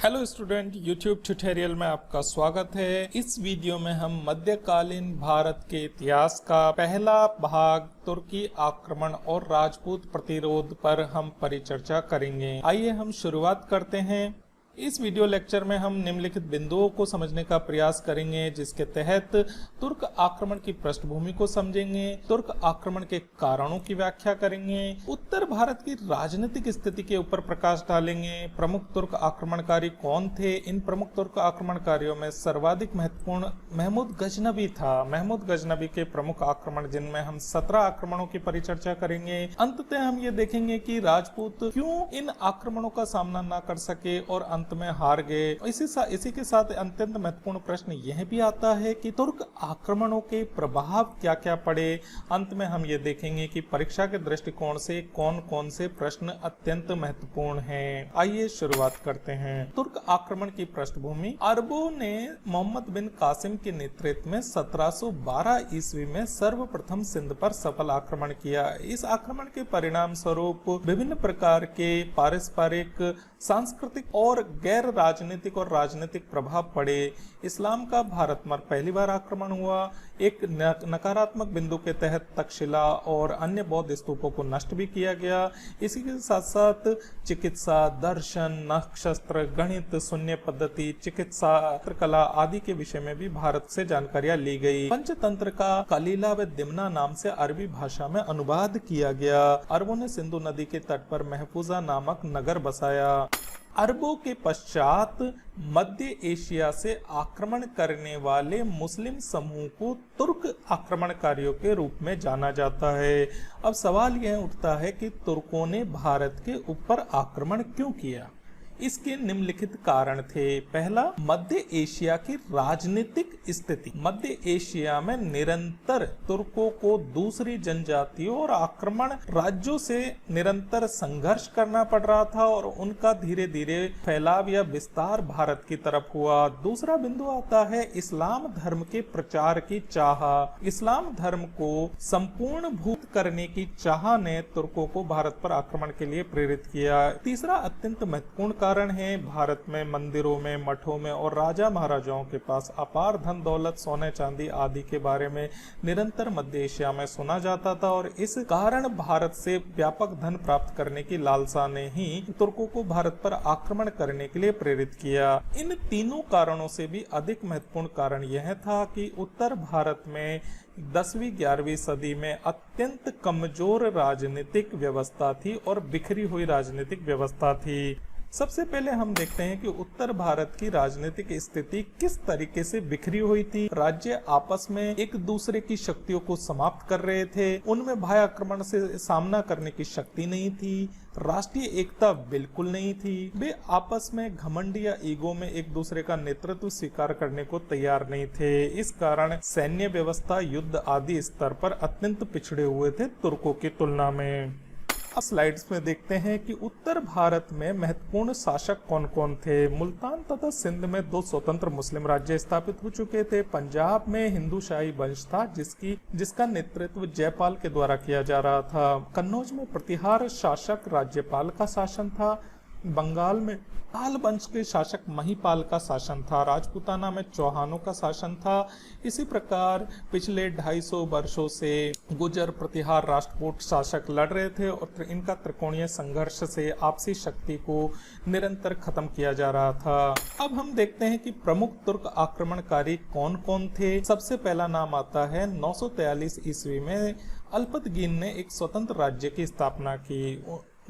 Hello student, YouTube tutorial में आपका स्वागत है। इस वीडियो में हम मध्यकालीन भारत के इतिहास का पहला भाग तुर्की आक्रमण और राजपूत प्रतिरोध पर हम परिचर्चा करेंगे। आइए हम शुरुआत करते हैं। इस वीडियो लेक्चर में हम निम्नलिखित बिंदुओं को समझने का प्रयास करेंगे, जिसके तहत तुर्क आक्रमण की पृष्ठभूमि को समझेंगे, तुर्क आक्रमण के कारणों की व्याख्या करेंगे, उत्तर भारत की राजनीतिक स्थिति के ऊपर प्रकाश डालेंगे, प्रमुख तुर्क आक्रमणकारी कौन थे। इन प्रमुख तुर्क आक्रमणकारियों में सर्वाधिक महत्वपूर्ण महमूद गजनबी था। महमूद गजनबी के प्रमुख आक्रमण, जिनमें हम 17 आक्रमणों की परिचर्चा करेंगे। अंततः हम ये देखेंगे कि राजपूत क्यों इन आक्रमणों का सामना न कर सके और अंत में हार गए। इसी के साथ अत्यंत महत्वपूर्ण प्रश्न यह भी आता है कि तुर्क आक्रमणों के प्रभाव क्या क्या पड़े। अंत में हम ये देखेंगे कि परीक्षा के दृष्टिकोण से कौन कौन से प्रश्न अत्यंत महत्वपूर्ण हैं। आइए शुरुआत करते हैं। तुर्क आक्रमण की पृष्ठभूमि। अरबों ने मोहम्मद बिन कासिम के नेतृत्व में 1712 ईस्वी में सर्वप्रथम सिंध पर सफल आक्रमण किया। इस आक्रमण के परिणाम स्वरूप विभिन्न प्रकार के पारस्परिक, सांस्कृतिक और गैर राजनीतिक और राजनीतिक प्रभाव पड़े। इस्लाम का भारत पर पहली बार आक्रमण हुआ। एक नकारात्मक बिंदु के तहत तक्षशिला और अन्य बौद्ध स्तूपों को नष्ट भी किया गया। इसी के साथ साथ चिकित्सा, दर्शन, नक्षत्र, गणित, शून्य पद्धति, चिकित्सा, कला आदि के विषय में भी भारत से जानकारियां ली गई। पंचतंत्र का कलीला व दिमना नाम से अरबी भाषा में अनुवाद किया गया। अरबों ने सिंधु नदी के तट पर महफूजा नामक नगर बसाया। अरबों के पश्चात मध्य एशिया से आक्रमण करने वाले मुस्लिम समूह को तुर्क आक्रमणकारियों के रूप में जाना जाता है। अब सवाल यह उठता है कि तुर्कों ने भारत के ऊपर आक्रमण क्यों किया। इसके निम्नलिखित कारण थे। पहला, मध्य एशिया की राजनीतिक स्थिति। मध्य एशिया में निरंतर तुर्कों को दूसरी जनजातियों और आक्रमण राज्यों से निरंतर संघर्ष करना पड़ रहा था और उनका धीरे धीरे फैलाव या विस्तार भारत की तरफ हुआ। दूसरा बिंदु आता है इस्लाम धर्म के प्रचार की चाह। इस्लाम धर्म को संपूर्ण भूत करने की चाह ने तुर्कों को भारत पर आक्रमण के लिए प्रेरित किया। तीसरा अत्यंत महत्वपूर्ण कारण है, भारत में मंदिरों में, मठों में और राजा महाराजाओं के पास अपार धन दौलत, सोने चांदी आदि के बारे में निरंतर मध्य एशिया में सुना जाता था और इस कारण भारत से व्यापक धन प्राप्त करने की लालसा ने ही तुर्कों को भारत पर आक्रमण करने के लिए प्रेरित किया। इन तीनों कारणों से भी अधिक महत्वपूर्ण कारण यह था कि उत्तर भारत में 10वीं-11वीं सदी में अत्यंत कमजोर राजनीतिक व्यवस्था थी और बिखरी हुई राजनीतिक व्यवस्था थी। सबसे पहले हम देखते हैं कि उत्तर भारत की राजनीतिक स्थिति किस तरीके से बिखरी हुई थी। राज्य आपस में एक दूसरे की शक्तियों को समाप्त कर रहे थे। उनमें बाह्य आक्रमण से सामना करने की शक्ति नहीं थी। राष्ट्रीय एकता बिल्कुल नहीं थी। वे आपस में घमंड या ईगो में एक दूसरे का नेतृत्व स्वीकार करने को तैयार नहीं थे। इस कारण सैन्य व्यवस्था, युद्ध आदि स्तर पर अत्यंत पिछड़े हुए थे तुर्कों की तुलना में। अब स्लाइड्स में देखते हैं कि उत्तर भारत में महत्वपूर्ण शासक कौन कौन थे। मुल्तान तथा सिंध में 2 स्वतंत्र मुस्लिम राज्य स्थापित हो चुके थे। पंजाब में हिंदू शाही वंश था जिसका नेतृत्व जयपाल के द्वारा किया जा रहा था। कन्नौज में प्रतिहार शासक राज्यपाल का शासन था। बंगाल में पाल वंश के शासक महिपाल का शासन था। राजपूताना में चौहानों का शासन था। इसी प्रकार पिछले 250 वर्षों से गुर्जर, प्रतिहार, राष्ट्रकूट शासक लड़ रहे थे और इनका त्रिकोणीय संघर्ष से आपसी शक्ति को निरंतर खत्म किया जा रहा था। अब हम देखते हैं कि प्रमुख तुर्क आक्रमणकारी कौन कौन थे। सबसे पहला नाम आता है 943 ईस्वी में अल्पतगीन ने एक स्वतंत्र राज्य की स्थापना की।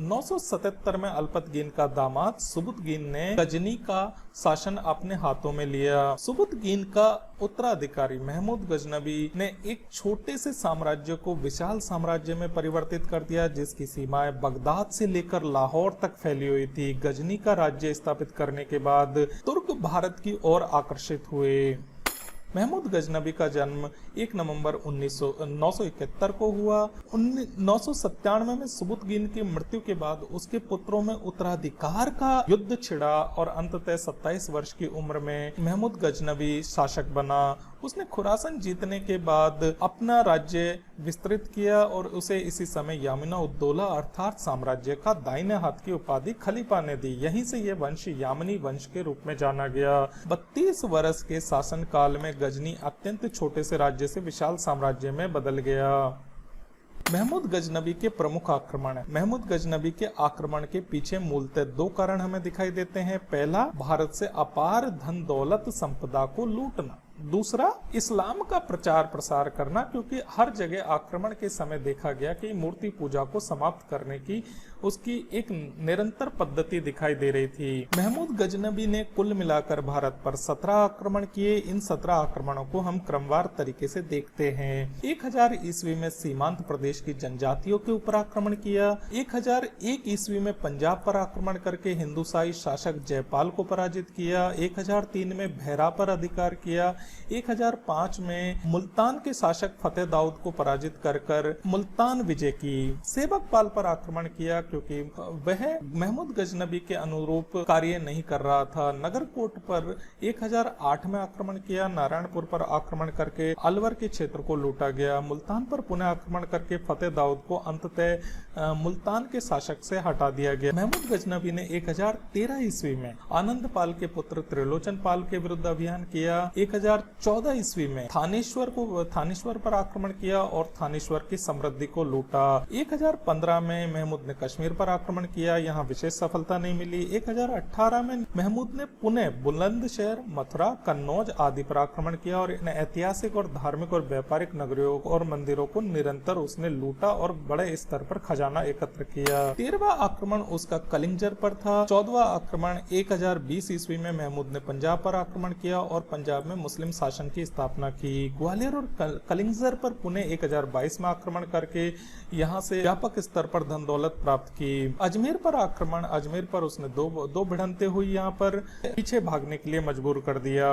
977 में अल्पतगीन का दामाद सुबुतगीन ने गजनी का शासन अपने हाथों में लिया। सुबुतगीन का उत्तराधिकारी महमूद गजनबी ने एक छोटे से साम्राज्य को विशाल साम्राज्य में परिवर्तित कर दिया, जिसकी सीमाएं बगदाद से लेकर लाहौर तक फैली हुई थी। गजनी का राज्य स्थापित करने के बाद तुर्क भारत की ओर आकर्षित हुए। महमूद गजनबी का जन्म 1 नवंबर 971 को हुआ। 997 में सुबुतगीन की मृत्यु के बाद उसके पुत्रों में उत्तराधिकार का युद्ध छिड़ा और अंततः 27 वर्ष की उम्र में महमूद गजनवी शासक बना। उसने खुरासन जीतने के बाद अपना राज्य विस्तृत किया और उसे इसी समय यामिना उद्दौला अर्थात साम्राज्य का दाहिने हाथ की उपाधि खलीफा ने दी। यहीं से यह वंश यामनी वंश के रूप में जाना गया। 32 वर्ष के शासन काल में गजनी अत्यंत छोटे से राज्य से विशाल साम्राज्य में बदल गया। महमूद गजनबी के प्रमुख आक्रमण। महमूद गजनबी के आक्रमण के पीछे मूलतः दो कारण हमें दिखाई देते हैं। पहला, भारत से अपार धन दौलत संपदा को लूटना। दूसरा, इस्लाम का प्रचार प्रसार करना, क्योंकि हर जगह आक्रमण के समय देखा गया कि मूर्ति पूजा को समाप्त करने की उसकी एक निरंतर पद्धति दिखाई दे रही थी। महमूद गजनबी ने कुल मिलाकर भारत पर 17 आक्रमण किए। इन 17 आक्रमणों को हम क्रमवार तरीके से देखते हैं। 1000 ईस्वी में सीमांत प्रदेश की जनजातियों के ऊपर आक्रमण किया। 1001 ईस्वी में पंजाब पर आक्रमण करके हिंदुसाई शासक जयपाल को पराजित किया। 1003 में भैरा पर अधिकार किया। 1005 में मुल्तान के शासक फतेह दाऊद को पराजित कर मुल्तान विजय की। सेबकपाल पर आक्रमण किया क्योंकि वह महमूद गजनबी के अनुरूप कार्य नहीं कर रहा था। नगरकोट पर 1008 में आक्रमण किया। नारायणपुर पर आक्रमण करके अलवर के क्षेत्र को लूटा गया। मुल्तान पर पुनः आक्रमण करके फतेह दाऊद को अंततः मुल्तान के शासक से हटा दिया गया। महमूद गजनबी ने 1013 ईस्वी में आनंद पाल के पुत्र त्रिलोचन पाल के विरुद्ध अभियान किया। 1014 ईस्वी में थानेश्वर पर आक्रमण किया और थानेश्वर की समृद्धि को लूटा। 1015 में महमूद ने कश्मीर पर आक्रमण किया। यहाँ विशेष सफलता नहीं मिली। 1018 में महमूद ने पुनः बुलंदशहर, मथुरा, कन्नौज आदि पर आक्रमण किया और इन ऐतिहासिक और धार्मिक और व्यापारिक नगरियों और मंदिरों को निरंतर उसने लूटा और बड़े स्तर पर खजाना एकत्र किया। 13वां आक्रमण उसका कलिंजर पर था। 14वां आक्रमण 1020 ईस्वी में महमूद ने पंजाब पर आक्रमण किया और पंजाब में मुस्लिम शासन की स्थापना की। ग्वालियर और कलिंजर पर पुनः 1022 में आक्रमण करके यहाँ से व्यापक स्तर पर धन दौलत प्राप्त की। अजमेर पर आक्रमण, अजमेर पर उसने दो भिड़ंतें हुई, यहाँ पर पीछे भागने के लिए मजबूर कर दिया।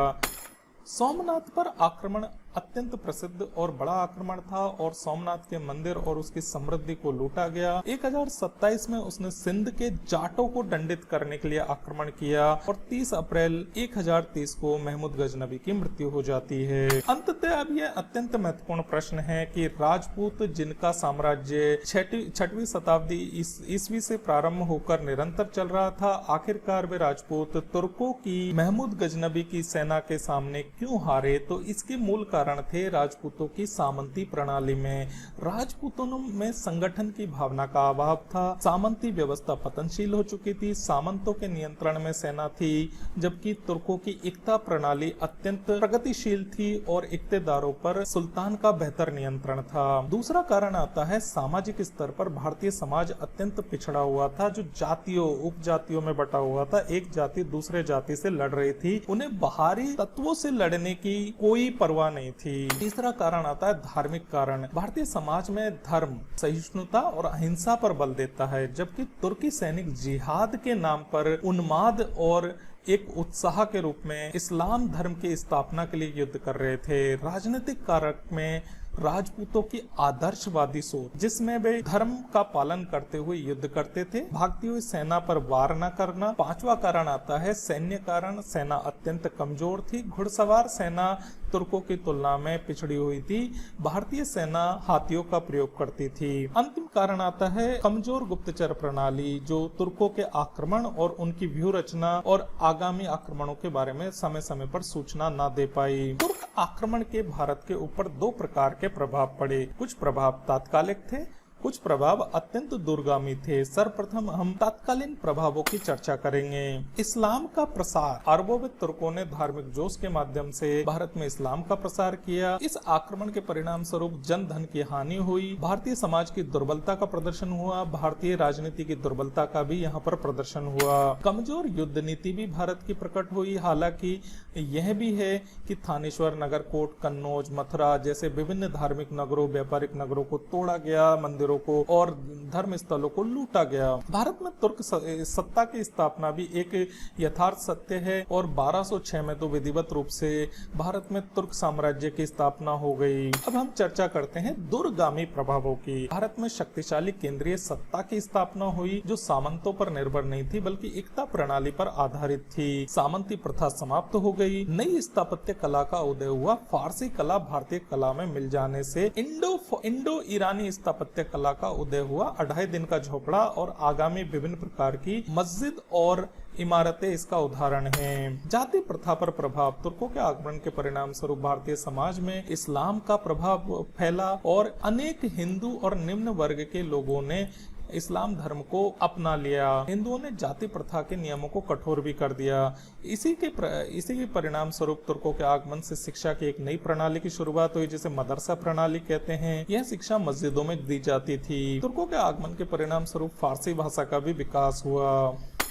सोमनाथ पर आक्रमण अत्यंत प्रसिद्ध और बड़ा आक्रमण था और सोमनाथ के मंदिर और उसकी समृद्धि को लूटा गया। 1027 में उसने सिंध के जाटों को दंडित करने के लिए आक्रमण किया और 30 अप्रैल 1030 को महमूद गजनबी की मृत्यु हो जाती है। अंततः अब यह अत्यंत महत्वपूर्ण प्रश्न है कि राजपूत जिनका साम्राज्य 6वीं शताब्दी ईस्वी से प्रारंभ होकर निरंतर चल रहा था, आखिरकार वे राजपूत तुर्कों की महमूद गजनबी की सेना के सामने क्यों हारे? तो इसके मूल कारण थे राजपूतों की सामंती प्रणाली में। राजपूतों में संगठन की भावना का अभाव था। सामंती व्यवस्था पतनशील हो चुकी थी। सामंतों के नियंत्रण में सेना थी, जबकि तुर्कों की इक्ता प्रणाली अत्यंत प्रगतिशील थी और इक्तेदारों पर सुल्तान का बेहतर नियंत्रण था। दूसरा कारण आता है सामाजिक स्तर पर भारतीय समाज अत्यंत पिछड़ा हुआ था, जो जातियों उपजातियों में बटा हुआ था। एक जाति दूसरे जाति से लड़ रही थी, उन्हें बाहरी तत्वों से लड़ने की कोई परवाह नहीं थी। तीसरा कारण आता है धार्मिक कारण। भारतीय समाज में धर्म, सहिष्णुता और अहिंसा पर बल देता है, जबकि तुर्की सैनिक जिहाद के नाम पर उन्माद और एक उत्साह के रूप में इस्लाम धर्म की स्थापना के लिए युद्ध कर रहे थे। राजनीतिक कारक में राजपूतों की आदर्शवादी सोच, जिसमें वे धर्म का पालन करते हुए युद्ध करते थे, भागती हुई सेना पर वार न करना। पांचवा कारण आता है सैन्य कारण। सेना अत्यंत कमजोर थी। घुड़सवार सेना तुर्कों की तुलना में पिछड़ी हुई थी। भारतीय सेना हाथियों का प्रयोग करती थी। अंतिम कारण आता है कमजोर गुप्तचर प्रणाली, जो तुर्कों के आक्रमण और उनकी व्यूह रचना और आगामी आक्रमणों के बारे में समय समय पर सूचना न दे पाई। तुर्क आक्रमण के भारत के ऊपर दो प्रकार के प्रभाव पड़े। कुछ प्रभाव तात्कालिक थे, कुछ प्रभाव अत्यंत दूरगामी थे। सर्वप्रथम हम तत्कालीन प्रभावों की चर्चा करेंगे। इस्लाम का प्रसार। अरबों में तुर्कों ने धार्मिक जोश के माध्यम से भारत में इस्लाम का प्रसार किया। इस आक्रमण के परिणाम स्वरूप जन धन की हानि हुई। भारतीय समाज की दुर्बलता का प्रदर्शन हुआ। भारतीय राजनीति की दुर्बलता का भी यहाँ पर प्रदर्शन हुआ। कमजोर युद्ध नीति भी भारत की प्रकट हुई। हालांकि यह भी है कि थानेश्वर, नगरकोट, कन्नौज, मथुरा जैसे विभिन्न धार्मिक नगरों, व्यापारिक नगरों को तोड़ा गया, मंदिरों मंदिरों को और धर्म स्थलों को लूटा गया। भारत में तुर्क सत्ता की स्थापना भी एक यथार्थ सत्य है और 1206 में तो विधिवत रूप से भारत में तुर्क साम्राज्य की स्थापना हो गई। अब हम चर्चा करते हैं दूरगामी प्रभावों की। भारत में शक्तिशाली केंद्रीय सत्ता की स्थापना हुई जो सामंतों पर निर्भर नहीं थी बल्कि एकता प्रणाली पर आधारित थी। सामंती प्रथा समाप्त हो गई। नई स्थापत्य कला का उदय हुआ। फारसी कला भारतीय कला में मिल जाने से इंडो ईरानी स्थापत्य कला का उदय हुआ। 2.5 दिन का झोपड़ा और आगामी विभिन्न प्रकार की मस्जिद और इमारतें इसका उदाहरण हैं। जाति प्रथा पर प्रभाव। तुर्कों के आगमन के परिणाम स्वरूप भारतीय समाज में इस्लाम का प्रभाव फैला और अनेक हिंदू और निम्न वर्ग के लोगों ने इस्लाम धर्म को अपना लिया। हिंदुओं ने जाति प्रथा के नियमों को कठोर भी कर दिया। इसी के परिणाम स्वरूप तुर्कों के आगमन से शिक्षा की एक नई प्रणाली की शुरुआत हुई जिसे मदरसा प्रणाली कहते हैं। यह शिक्षा मस्जिदों में दी जाती थी। तुर्कों के आगमन के परिणाम स्वरूप फारसी भाषा का भी विकास हुआ।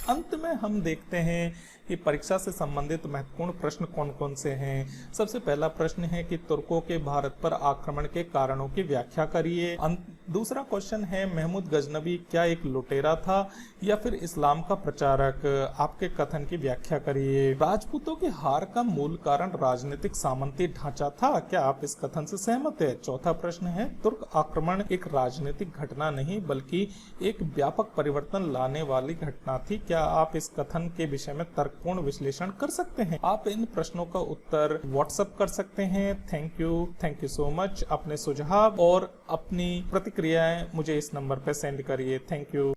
अंत में हम देखते हैं कि परीक्षा से संबंधित महत्वपूर्ण प्रश्न कौन कौन से हैं। सबसे पहला प्रश्न है कि तुर्कों के भारत पर आक्रमण के कारणों की व्याख्या करिए। दूसरा क्वेश्चन है महमूद गजनवी क्या एक लुटेरा था या फिर इस्लाम का प्रचारक? आपके कथन की व्याख्या करिए। राजपूतों की हार का मूल कारण राजनीतिक सामंती ढांचा था, क्या आप इस कथन से सहमत है? चौथा प्रश्न है तुर्क आक्रमण एक राजनीतिक घटना नहीं बल्कि एक व्यापक परिवर्तन लाने वाली घटना थी, क्या आप इस कथन के विषय में तर्कपूर्ण विश्लेषण कर सकते हैं? आप इन प्रश्नों का उत्तर व्हाट्सएप कर सकते हैं। Thank you so much. अपने सुझाव और अपनी प्रतिक्रियाएं मुझे इस नंबर पर सेंड करिए। Thank you.